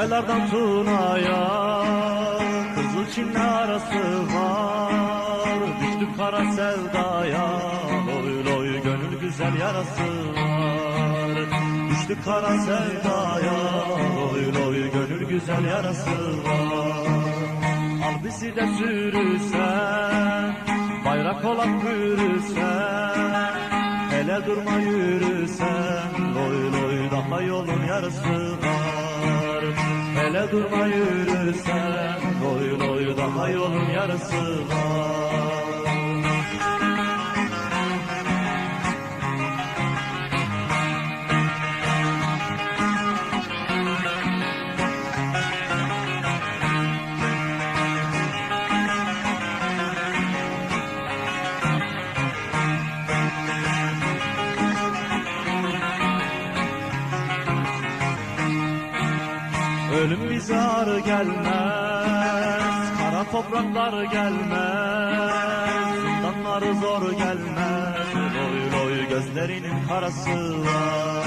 Çaylardan Tuna'ya Kızılçin'le arası var. Düştük kara sevdaya, loy loy gönül güzel yarası var. Düştük kara sevdaya, loy loy gönül güzel yarası var. Al bizi de sürürsen, bayrak olan bürürsen, hele durma yürürsen, loy loy daha yolun yarısı var. Hele durma yürürsen, loy loy daha yolun yarısı var. Ölüm bize ağır gelmez, kara topraklar gelmez, zindanları zor gelmez, loy loy gözlerinin karası var.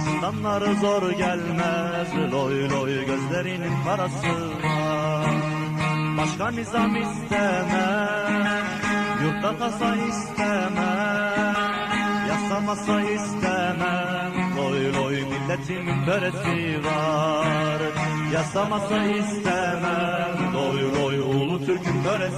Zindanları zor gelmez, loy loy gözlerinin karası var. Başka nizam istemem, yurtta kasa istemem, yasa masa istemem, loy loy milletimin böresi var. Yasa masa istemem, loy loy ulu Türk'ün böresi